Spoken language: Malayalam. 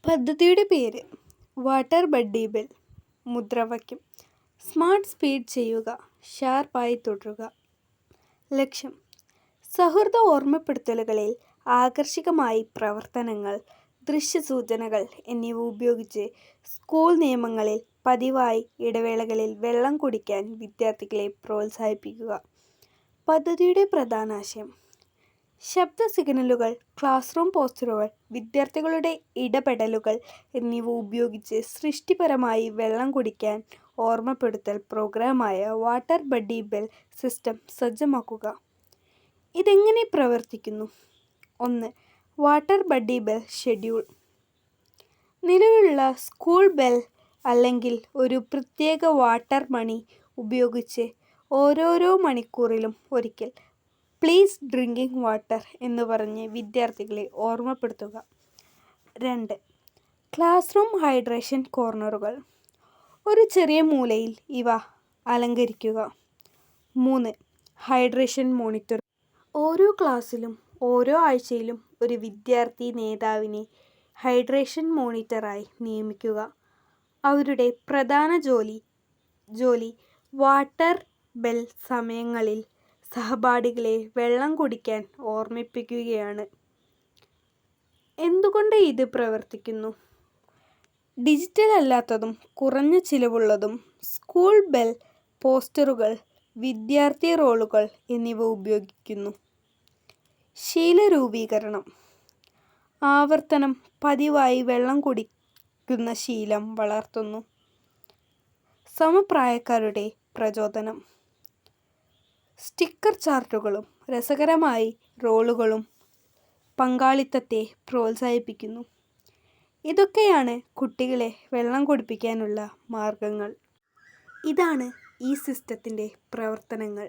പദ്ധതിയുടെ പേര് വാട്ടർ ബഡ്ഡി ബെൽ. മുദ്രാവാക്യം: സ്മാർട്ട് സ്പീഡ് ചെയ്യുക, ഷാർപ്പായി തുടരുക. ലക്ഷ്യം: സൗഹൃദ ഓർമ്മപ്പെടുത്തലുകളിൽ ആകർഷകമായി പ്രവർത്തനങ്ങൾ, ദൃശ്യസൂചനകൾ എന്നിവ ഉപയോഗിച്ച് സ്കൂൾ നിയമങ്ങളിൽ പതിവായി ഇടവേളകളിൽ വെള്ളം കുടിക്കാൻ വിദ്യാർത്ഥികളെ പ്രോത്സാഹിപ്പിക്കുക. പദ്ധതിയുടെ പ്രധാന ആശയം: ശബ്ദ സിഗ്നലുകൾ, ക്ലാസ് റൂം പോസ്റ്ററുകൾ, വിദ്യാർത്ഥികളുടെ ഇടപെടലുകൾ എന്നിവ ഉപയോഗിച്ച് സൃഷ്ടിപരമായി വെള്ളം കുടിക്കാൻ ഓർമ്മപ്പെടുത്തൽ പ്രോഗ്രാമായ വാട്ടർ ബഡ്ഡി ബെൽ സിസ്റ്റം സജ്ജമാക്കുക. ഇതെങ്ങനെ പ്രവർത്തിക്കുന്നു? 1. Water buddy bell schedule. നിലവിലുള്ള സ്കൂൾ ബെൽ അല്ലെങ്കിൽ ഒരു പ്രത്യേക വാട്ടർ മണി ഉപയോഗിച്ച് ഓരോരോ മണിക്കൂറിലും ഒരിക്കൽ "പ്ലീസ് ഡ്രിങ്കിങ് വാട്ടർ" എന്ന് പറഞ്ഞ് വിദ്യാർത്ഥികളെ ഓർമ്മപ്പെടുത്തുക. 2. ക്ലാസ് റൂം ഹൈഡ്രേഷൻ കോർണറുകൾ. ഒരു ചെറിയ മൂലയിൽ ഇവ അലങ്കരിക്കുക. 3. Hydration monitor. ഓരോ ക്ലാസ്സിലും ഓരോ ആഴ്ചയിലും ഒരു വിദ്യാർത്ഥി നേതാവിനെ ഹൈഡ്രേഷൻ മോണിറ്ററായി നിയമിക്കുക. അവരുടെ പ്രധാന ജോലി വാട്ടർ ബെൽ സമയങ്ങളിൽ സഹപാഠികളെ വെള്ളം കുടിക്കാൻ ഓർമ്മിപ്പിക്കുകയാണ്. എന്തുകൊണ്ട് ഇത് പ്രവർത്തിക്കുന്നു? ഡിജിറ്റൽ അല്ലാത്തതും കുറഞ്ഞ ചിലവുള്ളതും സ്കൂൾ ബെൽ പോസ്റ്ററുകൾ, വിദ്യാർത്ഥി റോളുകൾ എന്നിവ ഉപയോഗിക്കുന്നു. ശീലരൂപീകരണം. ആവർത്തനം പതിവായി വെള്ളം കുടിക്കുന്ന ശീലം വളർത്തുന്നു. സമപ്രായക്കാരുടെ പ്രചോദനം. സ്റ്റിക്കർ ചാർട്ടുകളും രസകരമായ റോളുകളും പങ്കാളിത്തത്തെ പ്രോത്സാഹിപ്പിക്കുന്നു. ഇതൊക്കെയാണ് കുട്ടികളെ വെള്ളം കുടിപ്പിക്കാനുള്ള മാർഗങ്ങൾ. ഇതാണ് ഈ സിസ്റ്റത്തിൻ്റെ പ്രവർത്തനങ്ങൾ.